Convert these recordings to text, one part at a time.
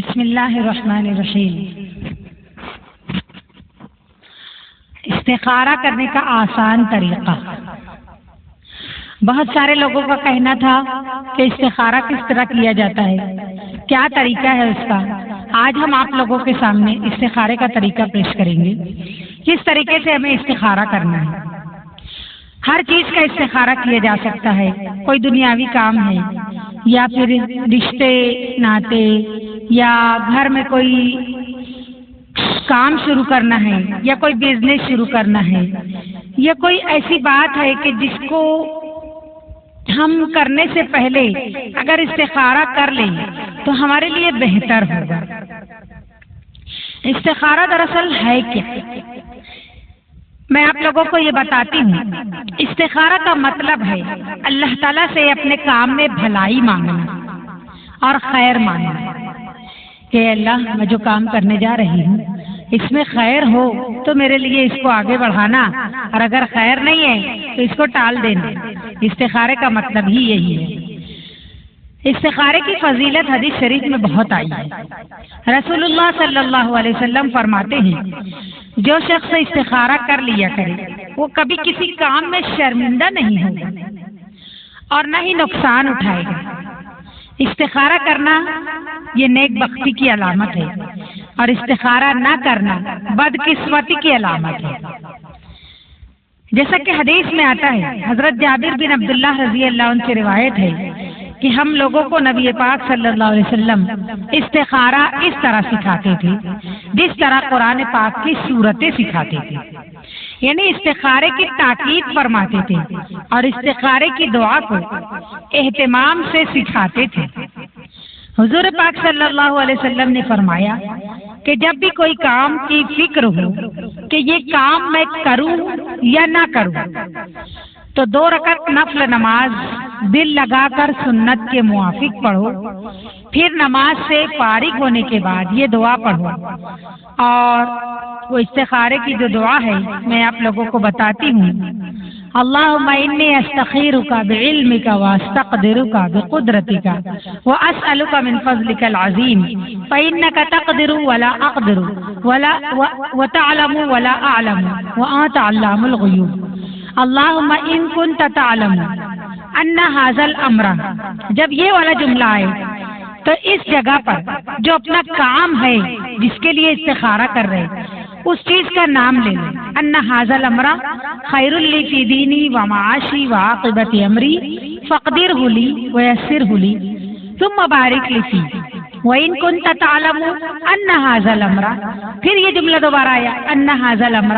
بسم اللہ الرحمن الرحیم۔ استخارہ کرنے کا آسان طریقہ۔ بہت سارے لوگوں کا کہنا تھا کہ استخارہ کس طرح کیا جاتا ہے، کیا طریقہ ہے اس کا۔ آج ہم آپ لوگوں کے سامنے استخارے کا طریقہ پیش کریں گے، کس طریقے سے ہمیں استخارہ کرنا ہے۔ ہر چیز کا استخارہ کیا جا سکتا ہے، کوئی دنیاوی کام ہے یا پھر رشتے ناطے یا گھر میں کوئی کام شروع کرنا ہے یا کوئی بزنس شروع کرنا ہے یا کوئی ایسی بات ہے کہ جس کو ہم کرنے سے پہلے اگر استخارہ کر لیں تو ہمارے لیے بہتر ہوگا۔ استخارہ دراصل ہے کیا، میں آپ لوگوں کو یہ بتاتی ہوں۔ استخارہ کا مطلب ہے اللہ تعالیٰ سے اپنے کام میں بھلائی مانگنا اور خیر مانگنا کہ اللہ میں جو کام کرنے جا رہی ہوں اس میں خیر ہو تو میرے لیے اس کو آگے بڑھانا، اور اگر خیر نہیں ہے تو اس کو ٹال دینا۔ استخارے کا مطلب ہی یہی ہے۔ استخارے کی فضیلت حدیث شریف میں بہت آئی ہے۔ رسول اللہ صلی اللہ علیہ وسلم فرماتے ہیں جو شخص استخارہ کر لیا کرے وہ کبھی کسی کام میں شرمندہ نہیں ہوگا اور نہ ہی نقصان اٹھائے گا۔ استخارہ کرنا یہ نیک بختی کی علامت ہے اور استخارہ نہ کرنا بدقسمتی کی علامت ہے۔ جیسا کہ حدیث میں آتا ہے، حضرت جابر بن عبداللہ رضی اللہ عنہ سے روایت ہے کہ ہم لوگوں کو نبی پاک صلی اللہ علیہ وسلم استخارہ اس طرح سکھاتے تھے جس طرح قرآن پاک کی سورتیں سکھاتے تھے، یعنی استخارے کی تاکید فرماتے تھے اور استخارے کی دعا کو اہتمام سے سکھاتے تھے۔ حضور پاک صلی اللہ علیہ وسلم نے فرمایا کہ جب بھی کوئی کام کی فکر ہو کہ یہ کام میں کروں یا نہ کروں تو 2 رکعت نفل نماز دل لگا کر سنت کے موافق پڑھو، پھر نماز سے فارغ ہونے کے بعد یہ دعا پڑھو۔ اور وہ استخارے کی جو دعا ہے میں آپ لوگوں کو بتاتی ہوں۔ اللہم انی استخیرک بعلمک واستقدرک بقدرتک واسألک من فضلک العظیم فإنک تقدر ولا اقدر وتعلم ولا اعلم وانت علام الغیوب۔ اللہم ان کنت تعلم ان ھذا الامر، جب یہ والا جملہ آئے تو اس جگہ پر جو اپنا کام ہے جس کے لیے استخارہ کر رہے اس چیز کا نام لے لیں۔ ان ھذا الامر خیر لی فی دینی و معاشی و عاقبت امری فاقدرہ لی ویسرہ لی ثم بارک لی فیہ وَإِن كُنْتَ تَعْلَمُ أَنَّ هَذَا الْأَمْرَ، پھر یہ جملہ دوبارہ آیا أَنَّ هَذَا الْأَمْرَ،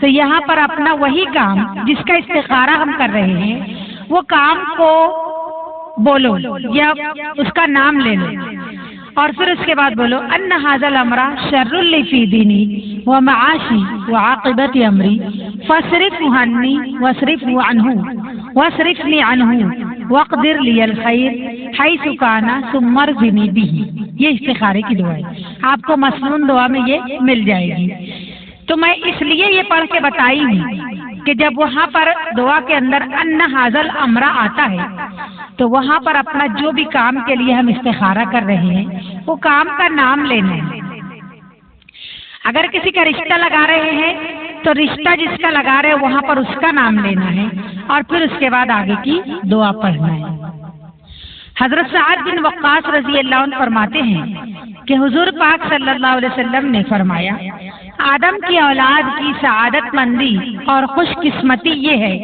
تو یہاں پر اپنا وہی کام جس کا استخارہ ہم کر رہے ہیں وہ کام کو بولو یا اس کا نام لے لو، اور پھر اس کے بعد بولو أَنَّ هَذَا الْأَمْرَ شَرٌّ لِّي فِي دِينِي وَمَعَاشِي وَعَاقِبَةِ أَمْرِي فَاصْرِفْهُ عَنِّي وَاصْرِفْهُ عَنْهُ وَاصْرِفْنِي عَنْهُ وَاقْدِرْ لِيَ الْخَيْرَ حَيْثُ كَانَ ثُمَّ ارْزِقْنِي بِهِ۔ یہ استخارے کی دعا ہے، آپ کو مسنون دعا میں یہ مل جائے گی۔ تو میں اس لیے یہ پڑھ کے بتائی ہوں کہ جب وہاں پر دعا کے اندر ان ھذا الامر آتا ہے تو وہاں پر اپنا جو بھی کام کے لیے ہم استخارہ کر رہے ہیں وہ کام کا نام لینا ہے۔ اگر کسی کا رشتہ لگا رہے ہیں تو رشتہ جس کا لگا رہے وہاں پر اس کا نام لینا ہے اور پھر اس کے بعد آگے کی دعا پڑھنا ہے۔ حضرت سعد بن وقاص رضی اللہ عنہ فرماتے ہیں کہ حضور پاک صلی اللہ علیہ وسلم نے فرمایا آدم کی اولاد کی سعادت مندی اور خوش قسمتی یہ ہے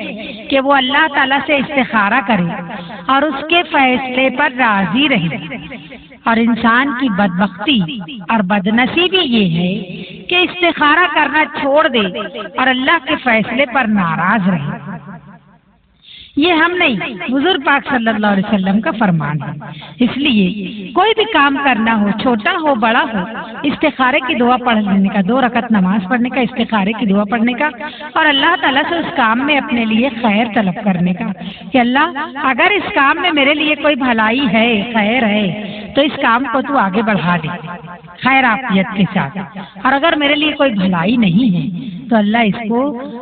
کہ وہ اللہ تعالیٰ سے استخارہ کرے اور اس کے فیصلے پر راضی رہے، اور انسان کی بدبختی اور بدنصیبی یہ ہے کہ استخارہ کرنا چھوڑ دے اور اللہ کے فیصلے پر ناراض رہے۔ یہ ہم نہیں، حضور پاک صلی اللہ علیہ وسلم کا فرمان ہے۔ اس لیے کوئی بھی کام کرنا ہو، چھوٹا ہو بڑا ہو، استخارے کی دعا پڑھ لینے کا، 2 رکعت نماز پڑھنے کا، استخارے کی دعا پڑھنے کا، اور اللہ تعالیٰ سے اس کام میں اپنے لیے خیر طلب کرنے کا کہ اللہ اگر اس کام میں میرے لیے کوئی بھلائی ہے، خیر ہے تو اس کام کو تو آگے بڑھا دے خیر عافیت کے ساتھ، اور اگر میرے لیے کوئی بھلائی نہیں ہے تو اللہ اس کو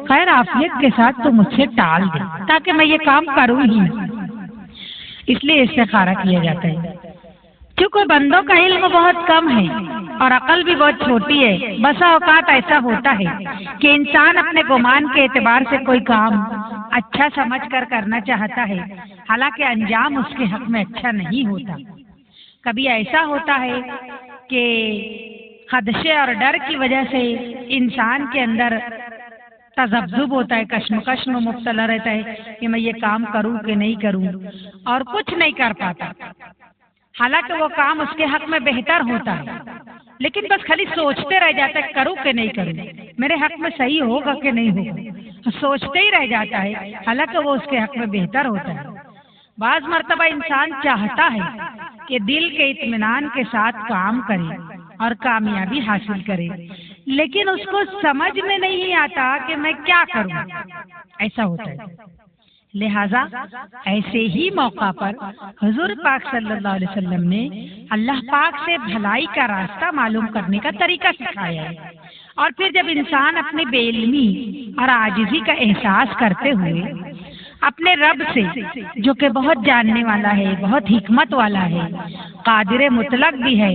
خیر عافیت کے ساتھ تو مجھ سے ٹال دے تاکہ میں یہ کام کروں ہی۔ اس لیے استخارہ کیا جاتا ہے۔ چونکہ بندوں کا علم بہت کم ہے اور عقل بھی بہت چھوٹی ہے، بسا اوقات ایسا ہوتا ہے کہ انسان اپنے گمان کے اعتبار سے کوئی کام اچھا سمجھ کر کرنا چاہتا ہے، حالانکہ انجام اس کے حق میں اچھا نہیں ہوتا۔ کبھی ایسا ہوتا ہے کہ خدشے اور ڈر کی وجہ سے انسان کے اندر تذبذب ہوتا ہے، کشمکش میں مبتلا رہتا ہے کہ میں یہ کام کروں کہ نہیں کروں، اور کچھ نہیں کر پاتا، حالانکہ وہ کام اس کے حق میں بہتر ہوتا ہے، لیکن بس خالی سوچتے رہ جاتا ہے کروں کہ نہیں کروں، میرے حق میں صحیح ہوگا کہ نہیں ہوگا، سوچتے ہی رہ جاتا ہے، حالانکہ وہ اس کے حق میں بہتر ہوتا ہے۔ بعض مرتبہ انسان چاہتا ہے کہ دل کے اطمینان کے ساتھ کام کرے اور کامیابی حاصل کرے، لیکن اس کو سمجھ میں نہیں آتا کہ میں کیا کروں، ایسا ہوتا ہے۔ لہذا ایسے ہی موقع پر حضور پاک صلی اللہ علیہ وسلم نے اللہ پاک سے بھلائی کا راستہ معلوم کرنے کا طریقہ سکھایا ہے، اور پھر جب انسان اپنی بے علمی اور عاجزی کا احساس کرتے ہوئے اپنے رب سے، جو کہ بہت جاننے والا ہے، بہت حکمت والا ہے، قادر مطلق بھی ہے،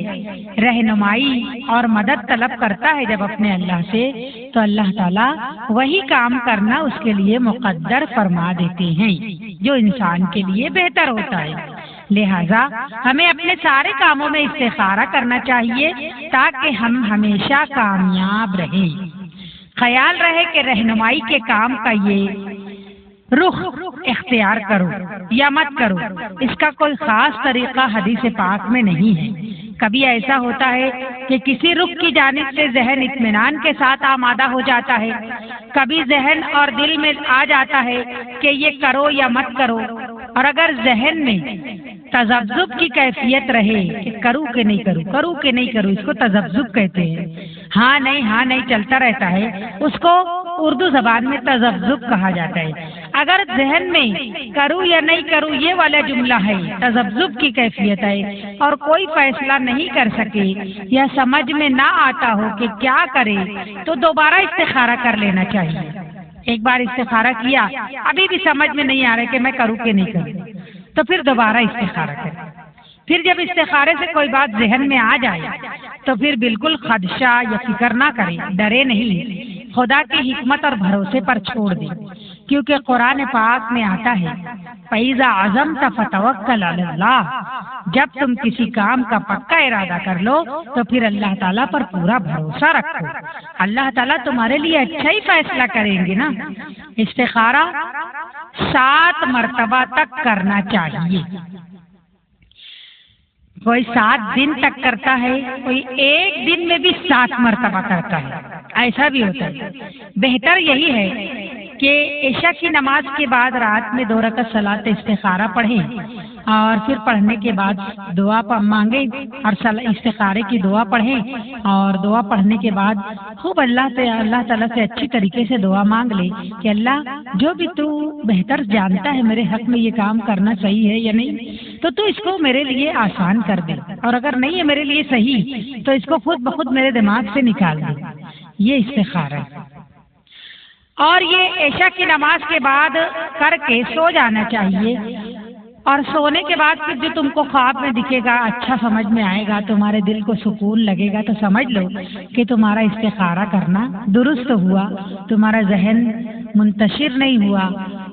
رہنمائی اور مدد طلب کرتا ہے جب اپنے اللہ سے، تو اللہ تعالیٰ وہی کام کرنا اس کے لیے مقدر فرما دیتے ہیں جو انسان کے لیے بہتر ہوتا ہے۔ لہذا ہمیں اپنے سارے کاموں میں استخارہ کرنا چاہیے تاکہ ہم ہمیشہ کامیاب رہیں۔ خیال رہے کہ رہنمائی کے کام کا یہ رخ اختیار کرو یا مت کرو، اس کا کوئی خاص طریقہ حدیث پاک میں نہیں ہے۔ کبھی ایسا ہوتا ہے کہ کسی رخ کی جانب سے ذہن اطمینان کے ساتھ آمادہ ہو جاتا ہے، کبھی ذہن اور دل میں آ جاتا ہے کہ یہ کرو یا مت کرو، اور اگر ذہن میں تذبذب کی کیفیت رہے کہ کروں کہ نہیں کروں، کروں کہ نہیں کروں، اس کو تذبذب کہتے ہیں، ہاں نہیں چلتا رہتا ہے، اس کو اردو زبان میں تذبذب کہا جاتا ہے۔ اگر ذہن میں کروں یا نہیں کروں یہ والا جملہ ہے، تذبذب کی کیفیت ہے، اور کوئی فیصلہ نہیں کر سکے یا سمجھ میں نہ آتا ہو کہ کیا کرے، تو دوبارہ استخارہ کر لینا چاہیے۔ ایک بار استخارہ کیا، ابھی بھی سمجھ میں نہیں آ رہا کہ میں کروں کہ نہیں کروں، تو پھر دوبارہ استخارہ کریں۔ پھر جب استخارے سے کوئی بات ذہن میں آ جائے تو پھر بالکل خدشہ یا فکر نہ کریں، ڈرے نہیں، خدا کی حکمت اور بھروسے پر چھوڑ دیں، کیونکہ قرآن پاک میں آتا ہے فَإِذَا عَزَمْتَ فَتَوَكَّلْ عَلَى اللَّهِ، جب تم کسی کام کا پکا ارادہ کر لو تو پھر اللہ تعالیٰ پر پورا بھروسہ رکھو، اللہ تعالیٰ تمہارے لیے اچھا ہی فیصلہ کریں گے نا۔ استخارہ 7 مرتبہ تک کرنا چاہیے، کوئی 7 دن تک کرتا ہے، کوئی ایک دن میں بھی 7 مرتبہ کرتا ہے، ایسا بھی ہوتا ہے۔ بہتر یہی ہے کہ عشاء کی نماز کے بعد رات میں 2 رکعت صلاۃ استخارہ پڑھیں، اور پھر پڑھنے کے بعد دعا مانگیں اور استخارے کی دعا پڑھیں، اور دعا پڑھنے کے بعد خوب اللہ تعالیٰ سے اچھی طریقے سے دعا مانگ لیں کہ اللہ جو بھی تو بہتر جانتا ہے میرے حق میں یہ کام کرنا صحیح ہے یا نہیں، تو اس کو میرے لیے آسان کر دے، اور اگر نہیں ہے میرے لیے صحیح تو اس کو خود بخود میرے دماغ سے نکال دے۔ یہ استخارہ ہے، اور یہ عشاء کی نماز کے بعد کر کے سو جانا چاہیے، اور سونے کے بعد پھر جو تم کو خواب میں دکھے گا، اچھا سمجھ میں آئے گا، تمہارے دل کو سکون لگے گا، تو سمجھ لو کہ تمہارا استخارہ کرنا درست ہوا، تمہارا ذہن منتشر نہیں ہوا،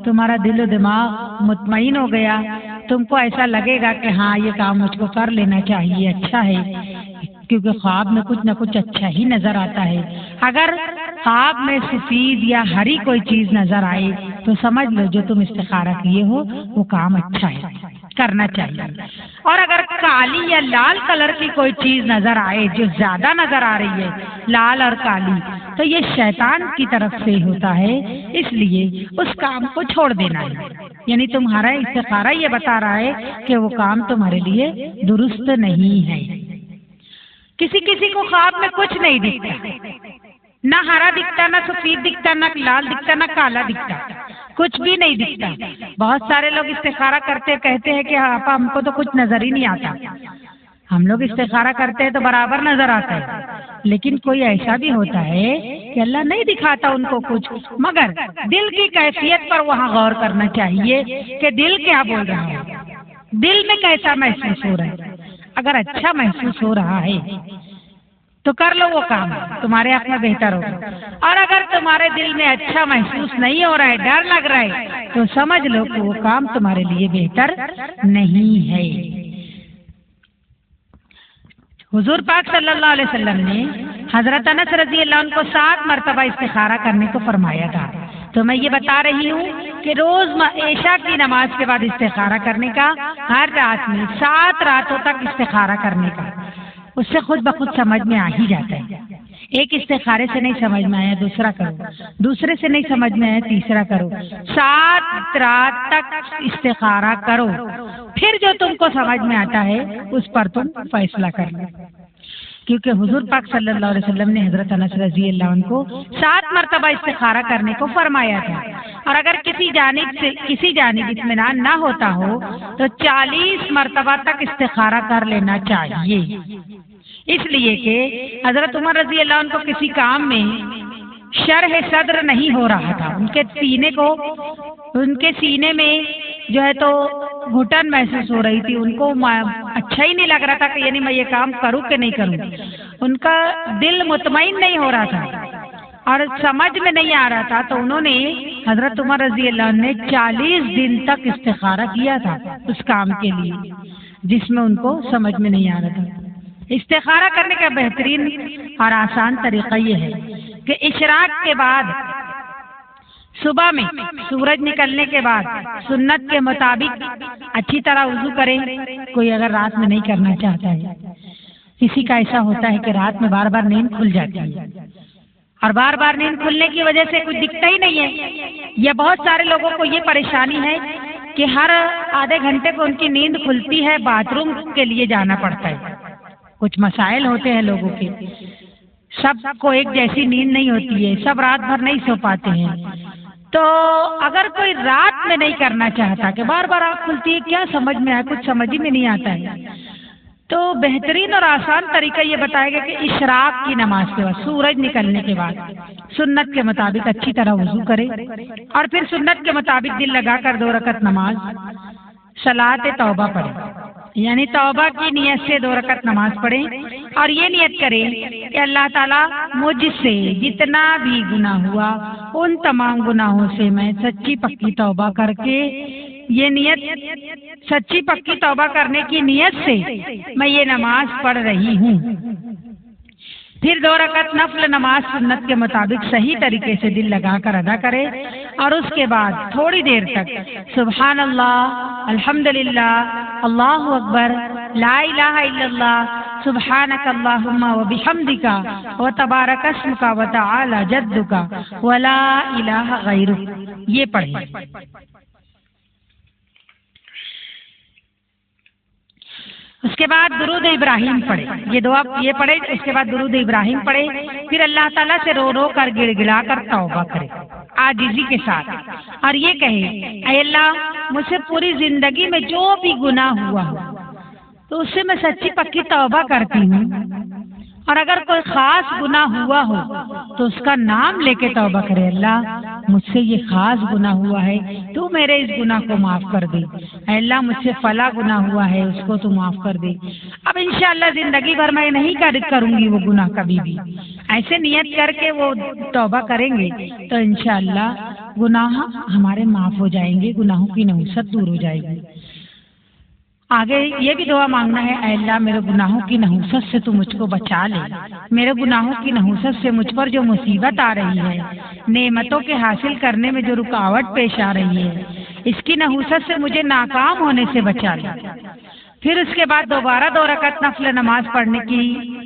تمہارا دل و دماغ مطمئن ہو گیا، تم کو ایسا لگے گا کہ ہاں یہ کام مجھ کو کر لینا چاہیے، اچھا ہے، کیونکہ خواب میں کچھ نہ کچھ اچھا ہی نظر آتا ہے۔ اگر خواب میں سفید یا ہری کوئی چیز نظر آئے تو سمجھ لو جو تم استخارہ کیے ہو وہ کام اچھا ہے، کرنا چاہیے۔ اور اگر کالی یا لال کلر کی کوئی چیز نظر آئے جو زیادہ نظر آ رہی ہے، لال اور کالی، تو یہ شیطان کی طرف سے ہوتا ہے، اس لیے اس کام کو چھوڑ دینا ہے۔ یعنی تمہارا استخارہ یہ بتا رہا ہے کہ وہ کام تمہارے لیے درست نہیں ہے۔ کسی کو خواب میں کچھ نہیں دکھتا، نہ ہرا دکھتا، نہ سفید دکھتا، نہ لال دکھتا، نہ کالا دکھتا، کچھ بھی نہیں دکھتا۔ بہت سارے لوگ استخارہ کرتے کہتے ہیں کہ آپا ہم کو تو کچھ نظر ہی نہیں آتا۔ ہم لوگ استخارہ کرتے ہیں تو برابر نظر آتا ہے، لیکن کوئی ایسا بھی ہوتا ہے کہ اللہ نہیں دکھاتا ان کو کچھ، مگر دل کی کیفیت پر وہاں غور کرنا چاہیے کہ دل کیا بول رہا ہے، دل میں کیسا محسوس ہو رہا ہے۔ اگر اچھا محسوس ہو رہا ہے تو کر لو وہ کام، تمہارے حق میں بہتر ہوگا، اور اگر تمہارے دل میں اچھا محسوس نہیں ہو رہا ہے، ڈر لگ رہا ہے، تو سمجھ لو کہ وہ کام تمہارے لیے بہتر نہیں ہے۔ حضور پاک صلی اللہ علیہ وسلم نے حضرت انس رضی اللہ عنہ کو 7 مرتبہ استخارہ کرنے کو فرمایا تھا، تو میں یہ بتا رہی ہوں کہ روز عشاء کی نماز کے بعد استخارہ کرنے کا، ہر رات میں 7 راتوں تک استخارہ کرنے کا، اس سے خود بخود سمجھ میں آ ہی جاتا ہے۔ ایک استخارے سے نہیں سمجھ میں آیا دوسرا کرو، دوسرے سے نہیں سمجھ میں آیا تیسرا کرو، 7 رات تک استخارہ کرو، پھر جو تم کو سمجھ میں آتا ہے اس پر تم فیصلہ کر لو، کیونکہ حضور پاک صلی اللہ علیہ وسلم نے حضرت انس رضی اللہ عنہ کو 7 مرتبہ استخارہ کرنے کو فرمایا تھا، اور اگر کسی جانب اطمینان نہ ہوتا ہو تو 40 مرتبہ تک استخارہ کر لینا چاہیے، اس لیے کہ حضرت عمر رضی اللہ عنہ کو کسی کام میں شرح صدر نہیں ہو رہا تھا، ان کے سینے میں جو ہے تو گھٹن محسوس ہو رہی تھی، ان کو اچھا ہی نہیں لگ رہا تھا کہ یعنی میں یہ کام کروں کہ نہیں کروں، ان کا دل مطمئن نہیں ہو رہا تھا اور سمجھ میں نہیں آ رہا تھا، تو انہوں نے حضرت عمر رضی اللہ عنہ نے 40 دن تک استخارہ کیا تھا اس کام کے لیے جس میں ان کو سمجھ میں نہیں آ رہا تھا۔ استخارہ کرنے کا بہترین اور آسان طریقہ یہ ہے کہ اشراق کے بعد صبح میں سورج نکلنے کے بعد سنت کے مطابق اچھی طرح وضو کریں، کوئی اگر رات میں نہیں کرنا چاہتا ہے، کسی کا ایسا ہوتا ہے کہ رات میں بار بار نیند کھل جاتی ہے، اور بار بار نیند کھلنے کی وجہ سے کچھ دکھتا ہی نہیں ہے، یا بہت سارے لوگوں کو یہ پریشانی ہے کہ ہر آدھے گھنٹے کو ان کی نیند کھلتی ہے، باتھ روم کے لیے جانا پڑتا ہے، کچھ مسائل ہوتے ہیں لوگوں کے، سب کو ایک جیسی نیند نہیں ہوتی ہے، سب رات بھر نہیں سو پاتے ہیں، تو اگر کوئی رات میں نہیں کرنا چاہتا کہ بار بار آنکھ کھلتی ہے کیا سمجھ میں آئے، کچھ سمجھ ہی میں نہیں آتا ہے، تو بہترین اور آسان طریقہ یہ بتایا گیا کہ اشراق کی نماز کے بعد سورج نکلنے کے بعد سنت کے مطابق اچھی طرح وضو کرے، اور پھر سنت کے مطابق دل لگا کر 2 رکعت نماز صلاۃ توبہ پڑھے، یعنی توبہ کی نیت سے 2 رکعت نماز پڑھیں، اور یہ نیت کریں کہ اللہ تعالیٰ مجھ سے جتنا بھی گناہ ہوا ان تمام گناہوں سے میں سچی پکی توبہ کر کے، یہ نیت سچی پکی توبہ کرنے کی نیت سے میں یہ نماز پڑھ رہی ہوں، پھر 2 رکعت نفل نماز سنت کے مطابق صحیح طریقے سے دل لگا کر ادا کرے، اور اس کے بعد تھوڑی دیر تک سبحان اللہ، الحمدللہ، اللہ اکبر، لا الہ الا اللہ، سبحانک اللہم وبحمدک وتبارک اسمک وتعالی جدک ولا الہ غیرک، یہ پڑھیں۔ اس کے بعد درود ابراہیم پڑھے، یہ دعا یہ پڑھے، اس کے بعد درود ابراہیم پڑھے، پھر اللہ تعالیٰ سے رو رو کر گڑ گڑا کر توبہ کرے عاجزی کے ساتھ، اور یہ کہے اے اللہ مجھ سے پوری زندگی میں جو بھی گناہ ہوا ہو تو اس سے میں سچی پکی توبہ کرتی ہوں، اور اگر کوئی خاص گناہ ہوا ہو تو اس کا نام لے کے توبہ کرے، اللہ مجھ سے یہ خاص گناہ ہوا ہے تو میرے اس گناہ کو معاف کر دے، اے اللہ مجھ سے فلاں گناہ ہوا ہے اس کو تو معاف کر دے، اب انشاءاللہ زندگی بھر میں نہیں کروں گی وہ گناہ کبھی بھی، ایسے نیت کر کے وہ توبہ کریں گے تو انشاءاللہ گناہ ہمارے معاف ہو جائیں گے، گناہوں کی نحوست دور ہو جائے گی۔ آگے یہ بھی دعا مانگنا ہے، اے اللہ میرے گناہوں کی نحوست سے تو مجھ کو بچا لے، میرے گناہوں کی نحوست سے مجھ پر جو مصیبت آ رہی ہے، نعمتوں کے حاصل کرنے میں جو رکاوٹ پیش آ رہی ہے، اس کی نحوست سے مجھے ناکام ہونے سے بچا لے۔ پھر اس کے بعد دوبارہ 2 رکعت نفل نماز پڑھنے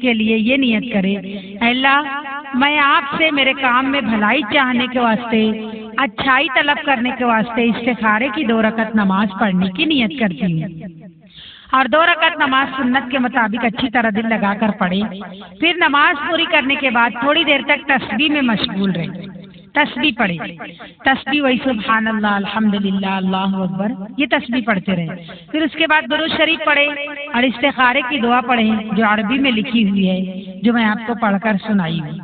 کے لیے یہ نیت کرے، اے اللہ میں آپ سے میرے کام میں بھلائی چاہنے کے واسطے، اچھائی طلب کرنے کے واسطے استخارے کی 2 رکعت نماز پڑھنے کی نیت کرتی ہوں، اور 2 رکعت نماز سنت کے مطابق اچھی طرح دل لگا کر پڑھے، پھر نماز پوری کرنے کے بعد تھوڑی دیر تک تسبیح میں مشغول رہے، تسبیح پڑھے، تسبیح وہی سبحان اللہ، الحمدللہ، اللہ اکبر، یہ تسبیح پڑھتے رہے، پھر اس کے بعد درود شریف پڑھے اور استخارے کی دعا پڑھیں جو عربی میں لکھی ہوئی ہے، جو میں آپ کو پڑھ کر سنائی ہوں،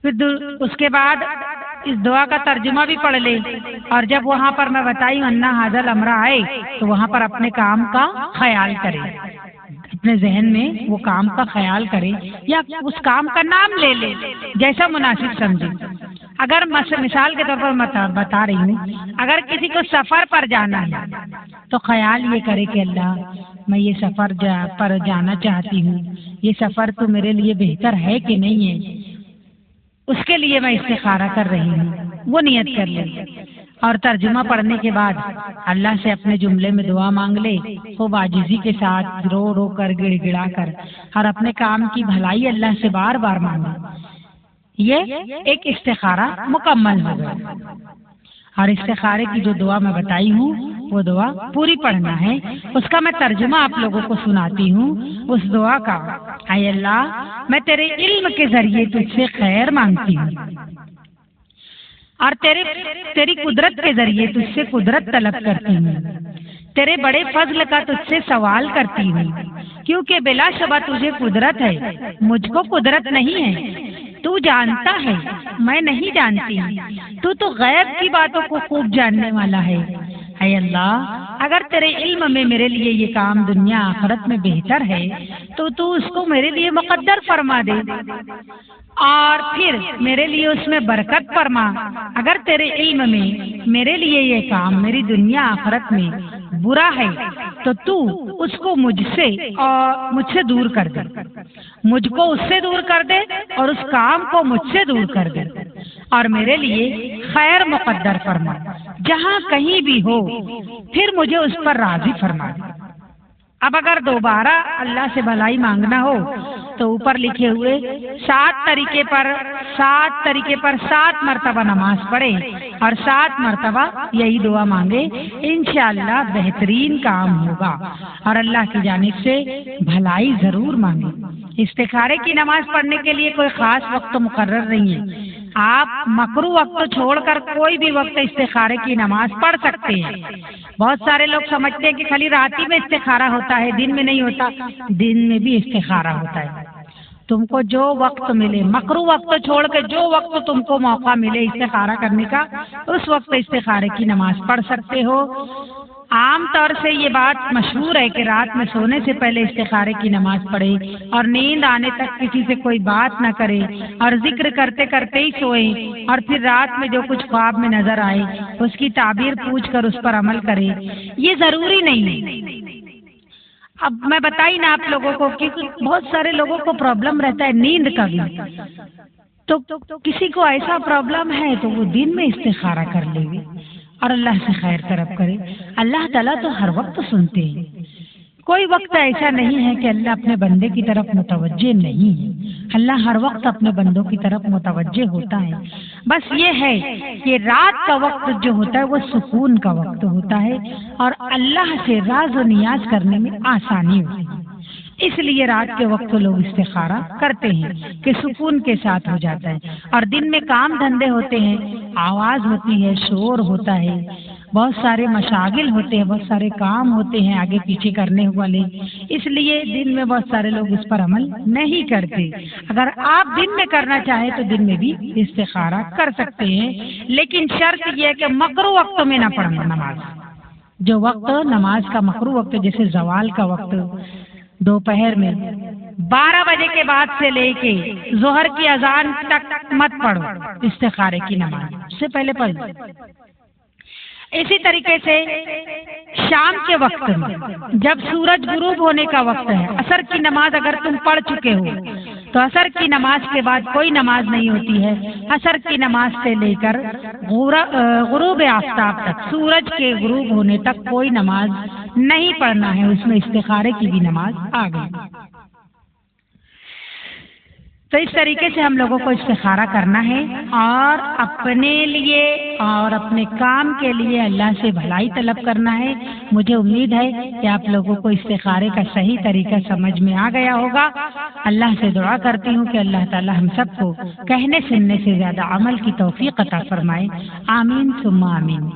پھر اس کے بعد اس دعا کا ترجمہ بھی پڑھ لے، اور جب وہاں پر میں بتائی انا حاضل امرہ آئے تو وہاں پر اپنے کام کا خیال کرے، اپنے ذہن میں وہ کام کا خیال کرے یا اس کام کا نام لے لے جیسا مناسب سمجھے۔ اگر مثال کے طور پر بتا رہی ہوں، اگر کسی کو سفر پر جانا ہے تو خیال یہ کرے کہ اللہ میں یہ سفر پر جانا چاہتی ہوں، یہ سفر تو میرے لیے بہتر ہے کہ نہیں ہے، اس کے لیے میں استخارہ کر رہی ہوں، وہ نیت کر لے۔ اور ترجمہ پڑھنے کے بعد اللہ سے اپنے جملے میں دعا مانگ لے، خوب عاجزی کے ساتھ رو رو کر گڑ گڑا کر، اور اپنے کام کی بھلائی اللہ سے بار بار مانگے۔ یہ ایک استخارہ مکمل ہو گیا۔ اور استخارے کی جو دعا میں بتائی ہوں وہ دعا پوری پڑھنا ہے، اس کا میں ترجمہ آپ لوگوں کو سناتی ہوں۔ اس دعا کا، اے اللہ میں تیرے علم کے ذریعے تجھ سے خیر مانگتی ہوں اور تیری قدرت کے ذریعے تجھ سے قدرت طلب کرتی ہوں، تیرے بڑے فضل کا تجھ سے سوال کرتی ہوں، کیونکہ بلا شبہ تجھے قدرت ہے، مجھ کو قدرت نہیں ہے۔ تو جانتا ہے میں نہیں جانتی، تو غیب کی باتوں کو خوب جاننے والا ہے۔ اے اللہ اگر تیرے علم میں میرے لیے یہ کام دنیا آخرت میں بہتر ہے تو اس کو میرے لیے مقدر فرما دے، اور پھر میرے لیے اس میں برکت فرما۔ اگر تیرے علم میں میرے لیے یہ کام میری دنیا آخرت میں برا ہے تو اس کو مجھ سے دور کر دے، مجھ کو اس سے دور کر دے اور اس کام کو مجھ سے دور کر دے، اور میرے لیے خیر مقدر فرما، جہاں کہیں بھی ہو پھر مجھے اس پر راضی فرما دے۔ اب اگر دوبارہ اللہ سے بھلائی مانگنا ہو تو اوپر لکھے ہوئے 7 طریقے پر 7 مرتبہ نماز پڑھے اور 7 مرتبہ یہی دعا مانگے، انشاءاللہ بہترین کام ہوگا اور اللہ کی جانب سے بھلائی ضرور مانگے۔ استخارے کی نماز پڑھنے کے لیے کوئی خاص وقت مقرر نہیں ہے، آپ مکروہ وقت چھوڑ کر کوئی بھی وقت استخارے کی نماز پڑھ سکتے ہیں۔ بہت سارے لوگ سمجھتے ہیں کہ خالی رات ہی میں استخارہ ہوتا ہے، دن میں نہیں ہوتا، دن میں بھی استخارہ ہوتا ہے۔ تم کو جو وقت ملے، مکروہ وقت چھوڑ کے جو وقت تم کو موقع ملے استخارہ کرنے کا، اس وقت استخارے کی نماز پڑھ سکتے ہو۔ عام طور سے یہ بات مشہور ہے کہ رات میں سونے سے پہلے استخارے کی نماز پڑھے اور نیند آنے تک کسی سے کوئی بات نہ کرے اور ذکر کرتے کرتے ہی سوئے، اور پھر رات میں جو کچھ خواب میں نظر آئے اس کی تعبیر پوچھ کر اس پر عمل کرے۔ یہ ضروری نہیں ہے۔ اب میں بتائی نا آپ لوگوں کو کہ بہت سارے لوگوں کو پرابلم رہتا ہے نیند کا بھی، تو کسی کو ایسا پرابلم ہے تو وہ دن میں استخارہ کر لے گے اور اللہ سے خیر طلب کرے۔ اللہ تعالیٰ تو ہر وقت سنتے ہیں، کوئی وقت ایسا نہیں ہے کہ اللہ اپنے بندے کی طرف متوجہ نہیں ہے، اللہ ہر وقت اپنے بندوں کی طرف متوجہ ہوتا ہے۔ بس یہ ہے کہ رات کا وقت جو ہوتا ہے وہ سکون کا وقت ہوتا ہے اور اللہ سے راز و نیاز کرنے میں آسانی ہوتی ہے، اس لیے رات کے وقت لوگ استخارہ کرتے ہیں کہ سکون کے ساتھ ہو جاتا ہے۔ اور دن میں کام دھندے ہوتے ہیں، آواز ہوتی ہے، شور ہوتا ہے، بہت سارے مشاغل ہوتے ہیں، بہت سارے کام ہوتے ہیں آگے پیچھے کرنے والے، اس لیے دن میں بہت سارے لوگ اس پر عمل نہیں کرتے۔ اگر آپ دن میں کرنا چاہیں تو دن میں بھی استخارہ کر سکتے ہیں، لیکن شرط یہ ہے کہ مکروہ وقت میں نہ پڑھنا نماز۔ جو وقت نماز کا مکروہ وقت جیسے زوال کا وقت، دوپہر میں 12 بجے کے بعد سے لے کے ظہر کی اذان تک مت پڑھو استخارے کی نماز، اس سے پہلے پڑھ لو۔ اسی طریقے سے شام کے وقت میں جب سورج غروب ہونے کا وقت ہے، عصر کی نماز اگر تم پڑھ چکے ہو تو عصر کی نماز کے بعد کوئی نماز نہیں ہوتی ہے۔ عصر کی نماز سے لے کر غروب آفتاب تک، سورج کے غروب ہونے تک کوئی نماز نہیں پڑھنا ہے، اس میں استخارے کی بھی نماز آ گئی۔ تو اس طریقے سے ہم لوگوں کو استخارہ کرنا ہے اور اپنے لیے اور اپنے کام کے لیے اللہ سے بھلائی طلب کرنا ہے۔ مجھے امید ہے کہ آپ لوگوں کو استخارے کا صحیح طریقہ سمجھ میں آ گیا ہوگا۔ اللہ سے دعا کرتی ہوں کہ اللہ تعالی ہم سب کو کہنے سننے سے زیادہ عمل کی توفیق عطا فرمائے۔ آمین ثم آمین۔